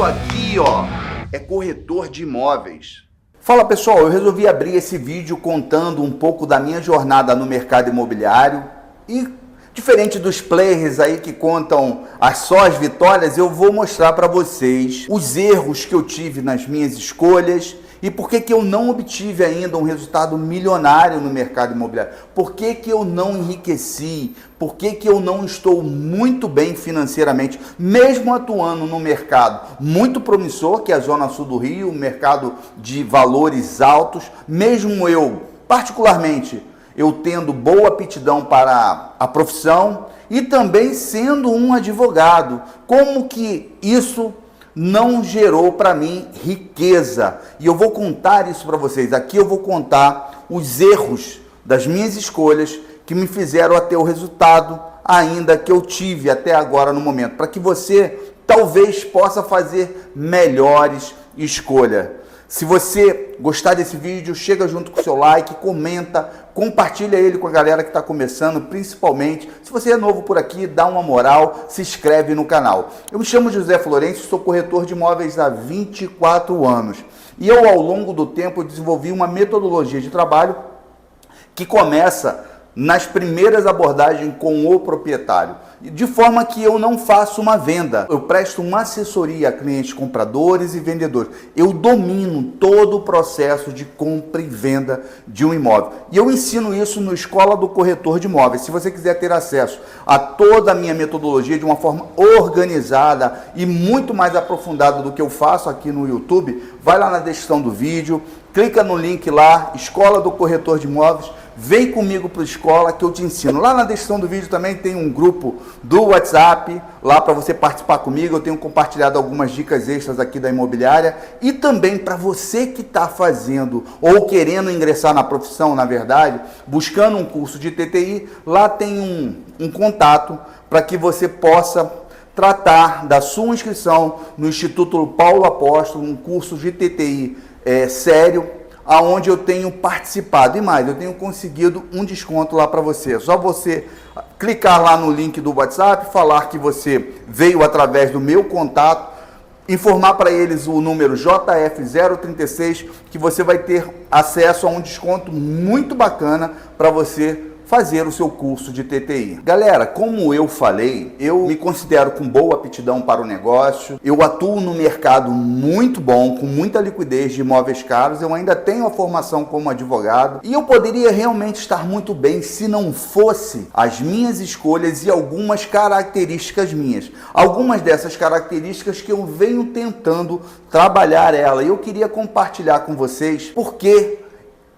Isso aqui, ó, é corretor de imóveis. Fala pessoal, eu resolvi abrir esse vídeo contando um pouco da minha jornada no mercado imobiliário e, diferente dos players aí que contam só as vitórias, eu vou mostrar para vocês os erros que eu tive nas minhas escolhas e por que eu não obtive ainda um resultado milionário no mercado imobiliário. Por que eu não enriqueci? Por que eu não estou muito bem financeiramente, mesmo atuando no mercado muito promissor, que é a Zona Sul do Rio, um mercado de valores altos, mesmo eu, particularmente, eu tendo boa aptidão para a profissão e também sendo um advogado. Como que isso não gerou para mim riqueza? E eu vou contar isso para vocês. Aqui eu vou contar os erros das minhas escolhas que me fizeram a ter o resultado ainda que eu tive até agora no momento, para que você talvez possa fazer melhores escolhas. Se você gostar desse vídeo, chega junto com o seu like, comenta, compartilha ele com a galera que está começando, principalmente. Se você é novo por aqui, dá uma moral, se inscreve no canal. Eu me chamo José Florencio, sou corretor de imóveis há 24 anos. E eu, ao longo do tempo, desenvolvi uma metodologia de trabalho que começa nas primeiras abordagens com o proprietário, de forma que eu não faço uma venda, eu presto uma assessoria a clientes compradores e vendedores. Eu domino todo o processo de compra e venda de um imóvel. E eu ensino isso no Escola do Corretor de Imóveis. Se você quiser ter acesso a toda a minha metodologia de uma forma organizada e muito mais aprofundada do que eu faço aqui no YouTube, vai lá na descrição do vídeo, clica no link lá, Escola do Corretor de Imóveis, vem comigo para a escola que eu te ensino. Lá na descrição do vídeo também tem um grupo do WhatsApp, lá para você participar comigo. Eu tenho compartilhado algumas dicas extras aqui da imobiliária. E também para você que está fazendo ou querendo ingressar na profissão, na verdade, buscando um curso de TTI, lá tem um contato para que você possa tratar da sua inscrição no Instituto Paulo Apóstolo, um curso de TTI sério, aonde eu tenho participado e mais, eu tenho conseguido um desconto lá para você. É só você clicar lá no link do WhatsApp, falar que você veio através do meu contato, informar para eles o número JF036, que você vai ter acesso a um desconto muito bacana para você fazer o seu curso de TTI. Galera, como eu falei, eu me considero com boa aptidão para o negócio, eu atuo no mercado muito bom, com muita liquidez de imóveis caros, eu ainda tenho a formação como advogado e eu poderia realmente estar muito bem se não fosse as minhas escolhas e algumas características minhas. Algumas dessas características que eu venho tentando trabalhar ela e eu queria compartilhar com vocês porque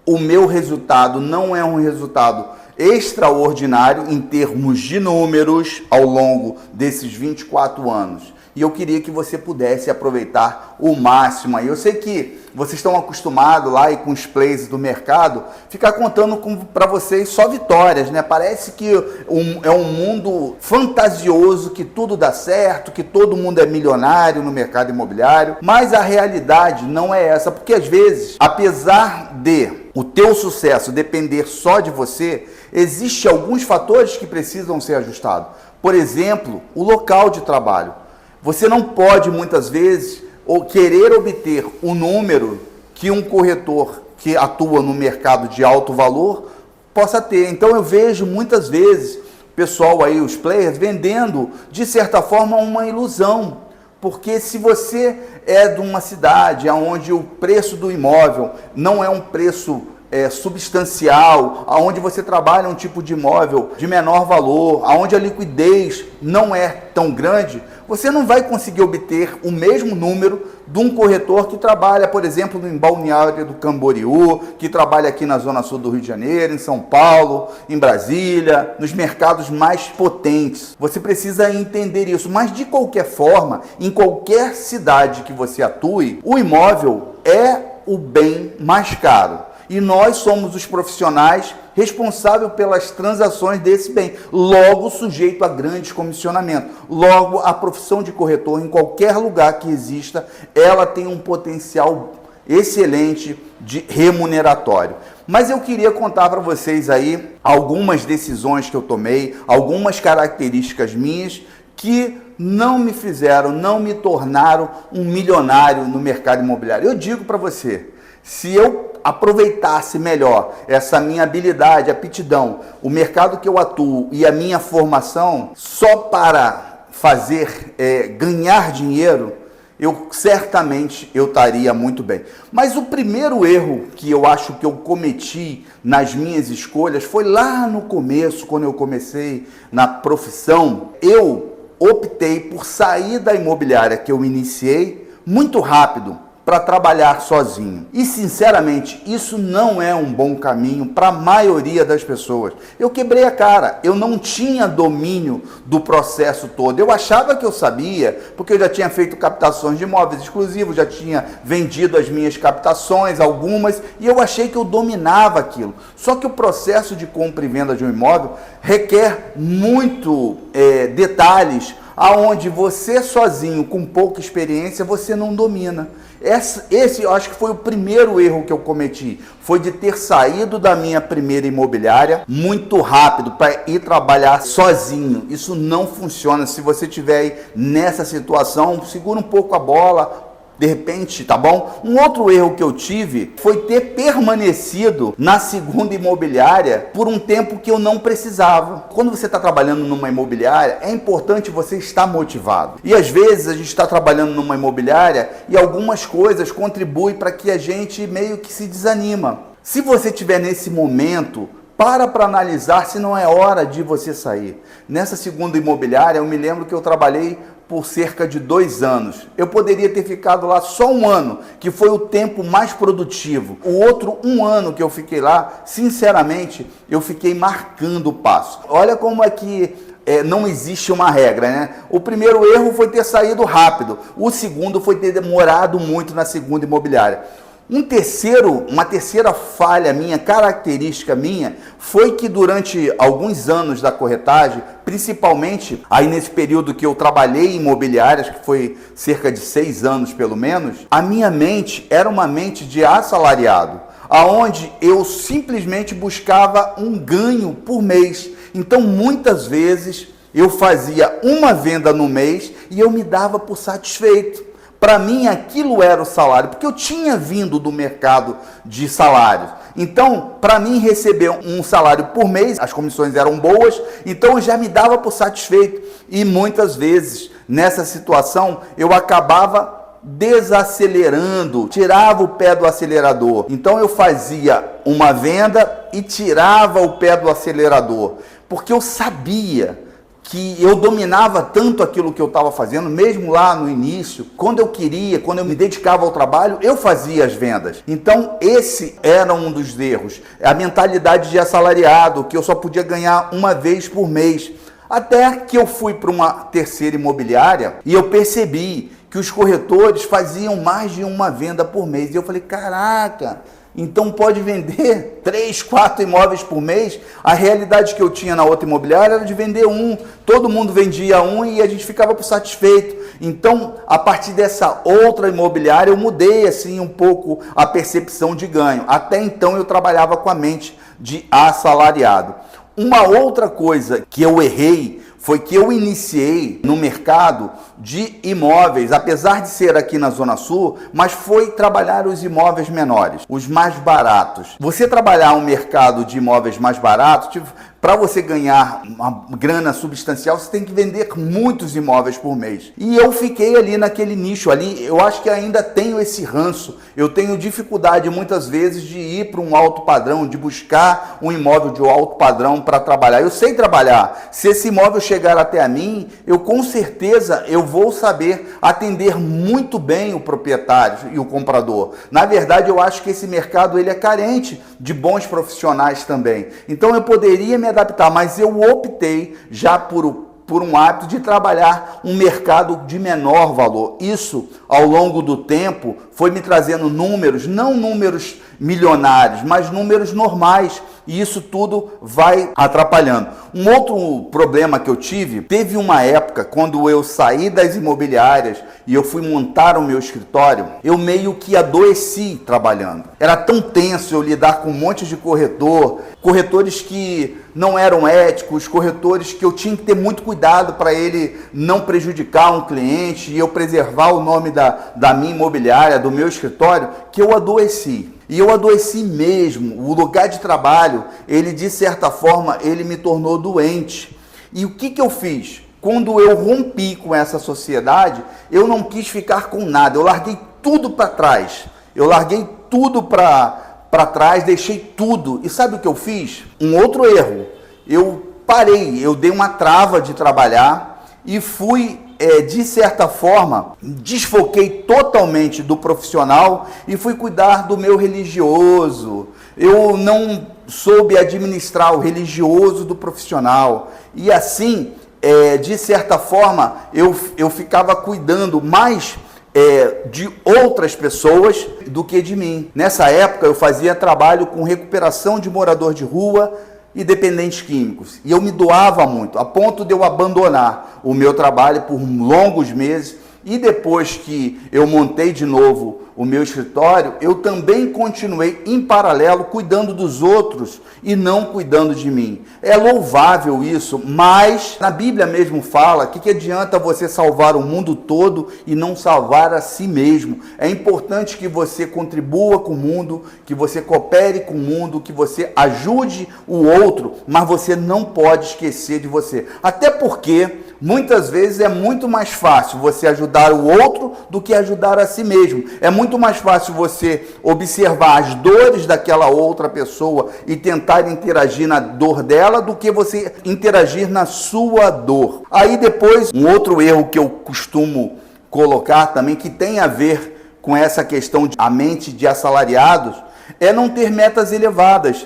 o meu resultado não é um resultado extraordinário em termos de números ao longo desses 24 anos. E eu queria que você pudesse aproveitar o máximo aí. Eu sei que vocês estão acostumados lá e com os plays do mercado, ficar contando para vocês só vitórias, né? Parece que é um mundo fantasioso, que tudo dá certo, que todo mundo é milionário no mercado imobiliário. Mas a realidade não é essa, porque às vezes, apesar de o teu sucesso depender só de você, existem alguns fatores que precisam ser ajustados. Por exemplo, o local de trabalho. Você não pode, muitas vezes, querer obter o número que um corretor que atua no mercado de alto valor possa ter. Então eu vejo muitas vezes pessoal aí, os players, vendendo de certa forma uma ilusão. Porque se você é de uma cidade onde o preço do imóvel não é um preço substancial, aonde você trabalha um tipo de imóvel de menor valor, aonde a liquidez não é tão grande, você não vai conseguir obter o mesmo número de um corretor que trabalha, por exemplo, em Balneário do Camboriú, que trabalha aqui na Zona Sul do Rio de Janeiro, em São Paulo, em Brasília, nos mercados mais potentes. Você precisa entender isso, mas de qualquer forma, em qualquer cidade que você atue, o imóvel é o bem mais caro. E nós somos os profissionais responsáveis pelas transações desse bem, logo sujeito a grandes comissionamentos. Logo, a profissão de corretor, em qualquer lugar que exista, ela tem um potencial excelente de remuneratório. Mas eu queria contar para vocês aí algumas decisões que eu tomei, algumas características minhas que não me fizeram, não me tornaram um milionário no mercado imobiliário. Eu digo para você, se eu aproveitasse melhor essa minha habilidade, aptidão, o mercado que eu atuo e a minha formação só para fazer ganhar dinheiro, eu certamente estaria muito bem. Mas o primeiro erro que eu acho que eu cometi nas minhas escolhas foi lá no começo, quando eu comecei na profissão. Eu optei por sair da imobiliária que eu iniciei muito rápido para trabalhar sozinho. E sinceramente, isso não é um bom caminho para a maioria das pessoas. Eu quebrei a cara, eu não tinha domínio do processo todo. Eu achava que eu sabia, porque eu já tinha feito captações de imóveis exclusivos, já tinha vendido as minhas captações, algumas, e eu achei que eu dominava aquilo. Só que o processo de compra e venda de um imóvel requer muito detalhes, aonde você sozinho, com pouca experiência, você não domina. Esse eu acho que foi o primeiro erro que eu cometi, foi de ter saído da minha primeira imobiliária muito rápido para ir trabalhar sozinho. Isso não funciona. Se você estiver aí nessa situação, segura um pouco a bola, de repente, tá bom? Um outro erro que eu tive foi ter permanecido na segunda imobiliária por um tempo que eu não precisava. Quando você está trabalhando numa imobiliária, é importante você estar motivado. E às vezes a gente está trabalhando numa imobiliária e algumas coisas contribuem para que a gente meio que se desanima. Se você estiver nesse momento, para analisar se não é hora de você sair. Nessa segunda imobiliária, eu me lembro que eu trabalhei por cerca de 2 anos. Eu poderia ter ficado lá só 1 ano, que foi o tempo mais produtivo. O outro 1 ano que eu fiquei lá, sinceramente, eu fiquei marcando o passo. Olha como é que não existe uma regra, né? O primeiro erro foi ter saído rápido. O segundo foi ter demorado muito na segunda imobiliária. Uma terceira falha minha, característica minha, foi que durante alguns anos da corretagem, principalmente aí nesse período que eu trabalhei em imobiliárias, que foi cerca de 6 anos pelo menos, a minha mente era uma mente de assalariado, aonde eu simplesmente buscava um ganho por mês. Então muitas vezes eu fazia uma venda no mês e eu me dava por satisfeito. Para mim, aquilo era o salário, porque eu tinha vindo do mercado de salários. Então, para mim, receber um salário por mês, as comissões eram boas, então eu já me dava por satisfeito. E muitas vezes, nessa situação, eu acabava desacelerando, tirava o pé do acelerador. Então, eu fazia uma venda e tirava o pé do acelerador, porque eu sabia que eu dominava tanto aquilo que eu estava fazendo, mesmo lá no início, quando eu queria, quando eu me dedicava ao trabalho, eu fazia as vendas. Então, esse era um dos erros, a mentalidade de assalariado, que eu só podia ganhar uma vez por mês. Até que eu fui para uma terceira imobiliária e eu percebi que os corretores faziam mais de uma venda por mês. E eu falei, caraca, então pode vender 3, 4 imóveis por mês. A realidade que eu tinha na outra imobiliária era de vender um. Todo mundo vendia um e a gente ficava por satisfeito. Então, a partir dessa outra imobiliária, eu mudei assim um pouco a percepção de ganho. Até então eu trabalhava com a mente de assalariado. Uma outra coisa que eu errei foi que eu iniciei no mercado de imóveis, apesar de ser aqui na Zona Sul, mas foi trabalhar os imóveis menores, os mais baratos. Você trabalhar um mercado de imóveis mais baratos, para você ganhar uma grana substancial, você tem que vender muitos imóveis por mês. E eu fiquei ali naquele nicho ali, eu acho que ainda tenho esse ranço, eu tenho dificuldade muitas vezes de ir para um alto padrão, de buscar um imóvel de alto padrão para trabalhar. Eu sei trabalhar, se esse imóvel chegar até a mim, eu com certeza eu vou saber atender muito bem o proprietário e o comprador. Na verdade, eu acho que esse mercado ele é carente de bons profissionais também. Então eu poderia me adaptar, mas eu optei já por um hábito de trabalhar um mercado de menor valor. Isso, ao longo do tempo, foi me trazendo números, não números milionários, mas números normais, e isso tudo vai atrapalhando. Um outro problema que eu tive, teve uma época quando eu saí das imobiliárias e eu fui montar o meu escritório, eu meio que adoeci trabalhando. Era tão tenso eu lidar com um monte de corretores que não eram éticos, corretores que eu tinha que ter muito cuidado para ele não prejudicar um cliente e eu preservar o nome da minha imobiliária, do meu escritório, que eu adoeci. E eu adoeci mesmo. O lugar de trabalho, ele de certa forma, ele me tornou doente. E o que eu fiz? Quando eu rompi com essa sociedade, eu não quis ficar com nada. Eu larguei tudo para trás. Eu larguei tudo para trás, deixei tudo. E sabe o que eu fiz? Um outro erro. Eu parei, eu dei uma trava de trabalhar e fui, de certa forma, desfoquei totalmente do profissional e fui cuidar do meu religioso. Eu não soube administrar o religioso do profissional. E assim, de certa forma, eu ficava cuidando mais de outras pessoas do que de mim. Nessa época, eu fazia trabalho com recuperação de morador de rua e dependentes químicos. E eu me doava muito, a ponto de eu abandonar o meu trabalho por longos meses. E depois que eu montei de novo o meu escritório, eu também continuei em paralelo cuidando dos outros e não cuidando de mim. É louvável isso, mas na Bíblia mesmo fala que adianta você salvar o mundo todo e não salvar a si mesmo. É importante que você contribua com o mundo, que você coopere com o mundo, que você ajude o outro, mas você não pode esquecer de você. Até porque muitas vezes é muito mais fácil você ajudar o outro do que ajudar a si mesmo. É muito mais fácil você observar as dores daquela outra pessoa e tentar interagir na dor dela do que você interagir na sua dor. Aí depois, um outro erro que eu costumo colocar também, que tem a ver com essa questão de a mente de assalariados, é não ter metas elevadas,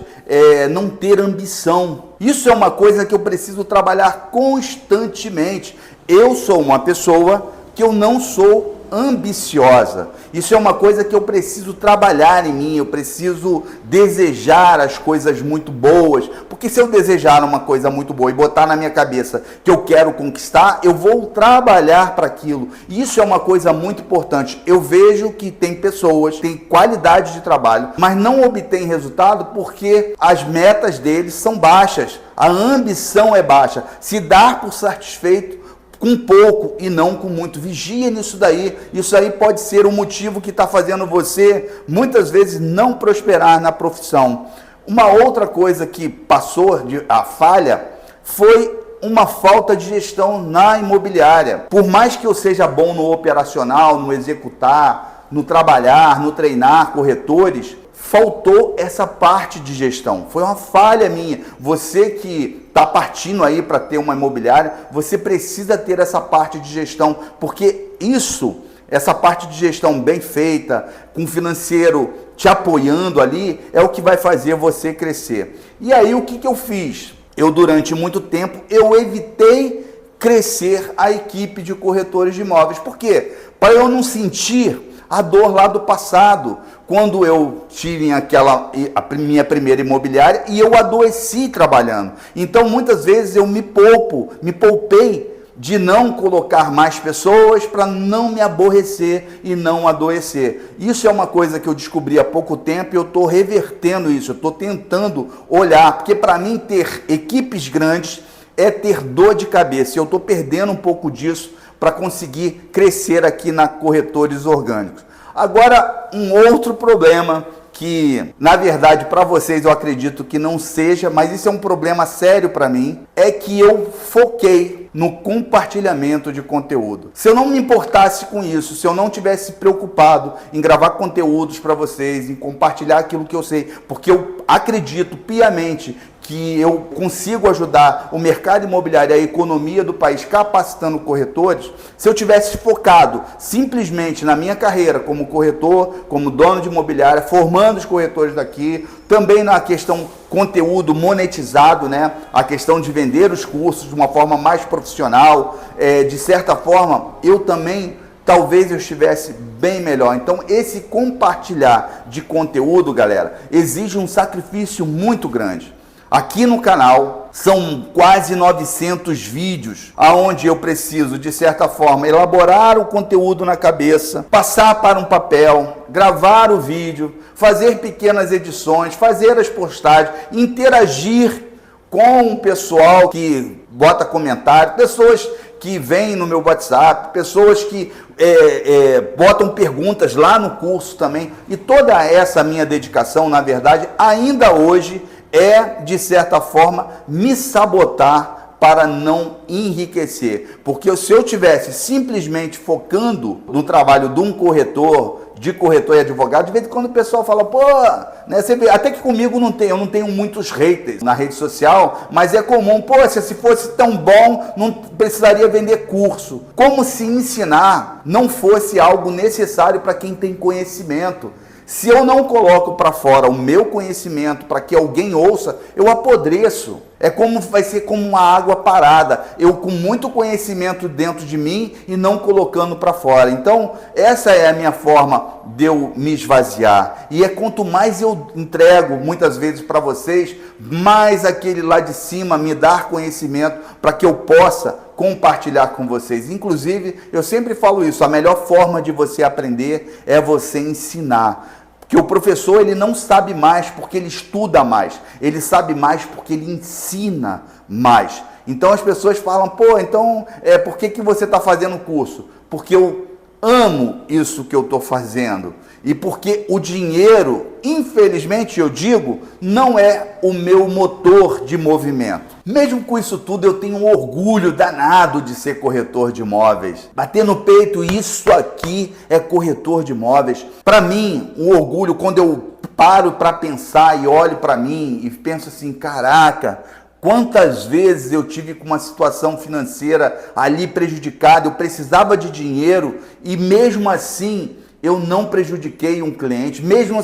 não ter ambição. Isso é uma coisa que eu preciso trabalhar constantemente. Eu sou uma pessoa que eu não sou ambiciosa. Isso é uma coisa que eu preciso trabalhar em mim, eu preciso desejar as coisas muito boas, porque se eu desejar uma coisa muito boa e botar na minha cabeça que eu quero conquistar, eu vou trabalhar para aquilo. E isso é uma coisa muito importante. Eu vejo que tem pessoas que têm qualidade de trabalho, mas não obtêm resultado porque as metas deles são baixas, a ambição é baixa. Se dar por satisfeito com pouco e não com muito. Vigia nisso daí. Isso aí pode ser um motivo que está fazendo você, muitas vezes, não prosperar na profissão. Uma outra coisa que passou a falha foi uma falta de gestão na imobiliária. Por mais que eu seja bom no operacional, no executar, no trabalhar, no treinar corretores, faltou essa parte de gestão. Foi uma falha minha. Você que está partindo aí para ter uma imobiliária, você precisa ter essa parte de gestão, porque essa parte de gestão bem feita, com o financeiro te apoiando ali, é o que vai fazer você crescer. E aí o que eu fiz? Eu, durante muito tempo, eu evitei crescer a equipe de corretores de imóveis. Por quê? Para eu não sentir a dor lá do passado, quando eu tive a minha primeira imobiliária e eu adoeci trabalhando. Então, muitas vezes eu me poupei de não colocar mais pessoas para não me aborrecer e não adoecer. Isso é uma coisa que eu descobri há pouco tempo e eu estou revertendo isso, eu estou tentando olhar, porque para mim ter equipes grandes é ter dor de cabeça, e eu estou perdendo um pouco disso para conseguir crescer aqui na Corretores Orgânicos. Agora, um outro problema que, na verdade, para vocês eu acredito que não seja, mas isso é um problema sério para mim, é que eu foquei no compartilhamento de conteúdo. Se eu não me importasse com isso, se eu não tivesse preocupado em gravar conteúdos para vocês, em compartilhar aquilo que eu sei, porque eu acredito piamente que eu consigo ajudar o mercado imobiliário e a economia do país capacitando corretores, se eu tivesse focado simplesmente na minha carreira como corretor, como dono de imobiliária, formando os corretores daqui, também na questão conteúdo monetizado, né? A questão de vender os cursos de uma forma mais profissional, de certa forma, eu também talvez eu estivesse bem melhor. Então, esse compartilhar de conteúdo, galera, exige um sacrifício muito grande. Aqui no canal são quase 900 vídeos, aonde eu preciso, de certa forma, elaborar o conteúdo na cabeça, passar para um papel, gravar o vídeo, fazer pequenas edições, fazer as postagens, interagir com o pessoal que bota comentário, pessoas que vêm no meu WhatsApp, pessoas que botam perguntas lá no curso também. E toda essa minha dedicação, na verdade, ainda hoje é, de certa forma, me sabotar para não enriquecer. Porque se eu tivesse simplesmente focando no trabalho de um corretor, de corretor e advogado, de vez em quando o pessoal fala, pô, né, você vê, até que comigo eu não tenho muitos haters na rede social, mas é comum, pô, se fosse tão bom, não precisaria vender curso. Como se ensinar não fosse algo necessário para quem tem conhecimento. Se eu não coloco para fora o meu conhecimento para que alguém ouça, eu apodreço. Vai ser como uma água parada, eu com muito conhecimento dentro de mim e não colocando para fora. Então, essa é a minha forma de eu me esvaziar. E quanto mais eu entrego, muitas vezes para vocês, mais aquele lá de cima me dá conhecimento para que eu possa compartilhar com vocês. Inclusive, eu sempre falo isso, a melhor forma de você aprender é você ensinar. Que o professor, ele não sabe mais porque ele estuda mais, ele sabe mais porque ele ensina mais. Então as pessoas falam, pô, então por que você está fazendo o curso? Porque eu amo isso que eu estou fazendo. E porque o dinheiro, infelizmente eu digo, não é o meu motor de movimento. Mesmo com isso tudo, eu tenho um orgulho danado de ser corretor de imóveis. Bater no peito, isso aqui é corretor de imóveis. Para mim, um orgulho quando eu paro para pensar e olho para mim e penso assim, caraca, quantas vezes eu tive com uma situação financeira ali prejudicada, eu precisava de dinheiro e mesmo assim eu não prejudiquei um cliente, mesmo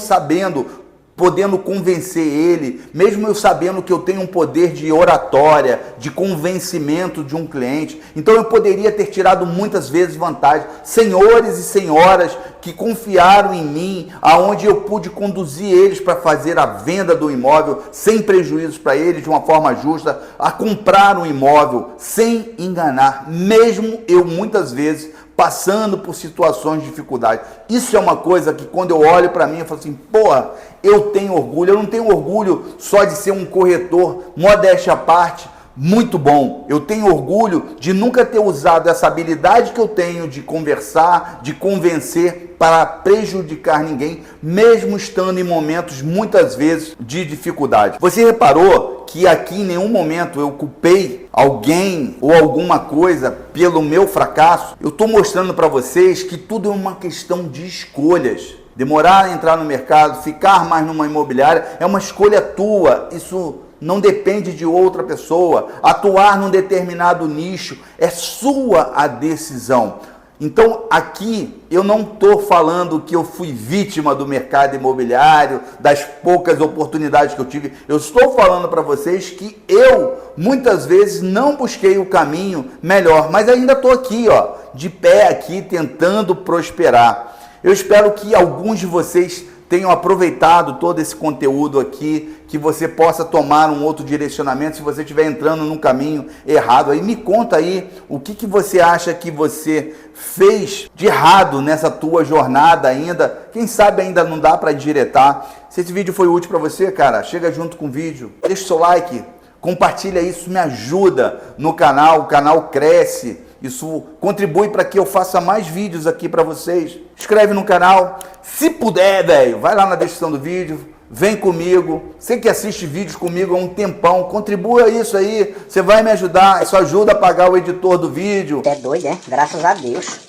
podendo convencer ele, mesmo eu sabendo que eu tenho um poder de oratória, de convencimento de um cliente. Então eu poderia ter tirado muitas vezes vantagem. Senhores e senhoras que confiaram em mim, aonde eu pude conduzir eles para fazer a venda do imóvel sem prejuízos para eles, de uma forma justa, a comprar um imóvel sem enganar, mesmo eu muitas vezes passando por situações de dificuldade. Isso é uma coisa que quando eu olho para mim, eu falo assim, porra, eu tenho orgulho. Eu não tenho orgulho só de ser um corretor, modéstia à parte, muito bom. Eu tenho orgulho de nunca ter usado essa habilidade que eu tenho de conversar, de convencer para prejudicar ninguém, mesmo estando em momentos, muitas vezes, de dificuldade. Você reparou que aqui em nenhum momento eu culpei alguém ou alguma coisa pelo meu fracasso? Eu estou mostrando para vocês que tudo é uma questão de escolhas. Demorar a entrar no mercado, ficar mais numa imobiliária, é uma escolha tua. Isso não depende de outra pessoa. Atuar num determinado nicho é sua a decisão. Então aqui eu não estou falando que eu fui vítima do mercado imobiliário, das poucas oportunidades que eu tive. Eu estou falando para vocês que eu muitas vezes não busquei o caminho melhor, mas ainda estou aqui, ó, de pé aqui, tentando prosperar. Eu espero que alguns de vocês tenham aproveitado todo esse conteúdo aqui, que você possa tomar um outro direcionamento se você estiver entrando num caminho errado. Aí me conta aí o que você acha que você fez de errado nessa tua jornada ainda. Quem sabe ainda não dá para diretar. Se esse vídeo foi útil para você, cara, chega junto com o vídeo, deixa o seu like, compartilha isso, me ajuda no canal, o canal cresce. Isso contribui para que eu faça mais vídeos aqui para vocês. Inscreve no canal. Se puder, velho, vai lá na descrição do vídeo. Vem comigo. Você que assiste vídeos comigo há um tempão, contribua isso aí. Você vai me ajudar. Isso ajuda a pagar o editor do vídeo. É doido, é? Graças a Deus.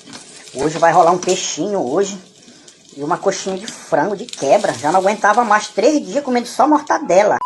Hoje vai rolar um peixinho hoje. E uma coxinha de frango de quebra. Já não aguentava mais 3 dias comendo só mortadela.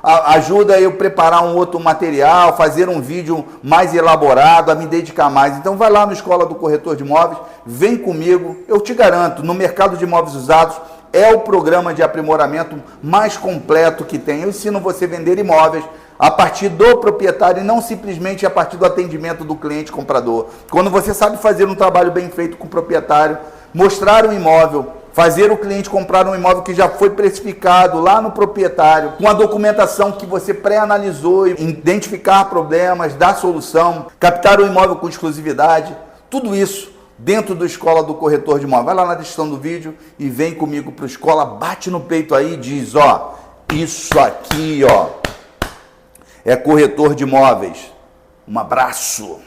Ajuda eu a preparar um outro material, fazer um vídeo mais elaborado, a me dedicar mais. Então vai lá no Escola do Corretor de Imóveis, vem comigo. Eu te garanto, no mercado de imóveis usados, é o programa de aprimoramento mais completo que tem. Eu ensino você a vender imóveis a partir do proprietário e não simplesmente a partir do atendimento do cliente comprador. Quando você sabe fazer um trabalho bem feito com o proprietário, mostrar um imóvel, fazer o cliente comprar um imóvel que já foi precificado lá no proprietário, com a documentação que você pré-analisou, identificar problemas, dar solução, captar o imóvel com exclusividade, tudo isso dentro do Escola do Corretor de Imóvel. Vai lá na descrição do vídeo e vem comigo para o Escola, bate no peito aí e diz, ó, isso aqui, ó, é corretor de imóveis. Um abraço.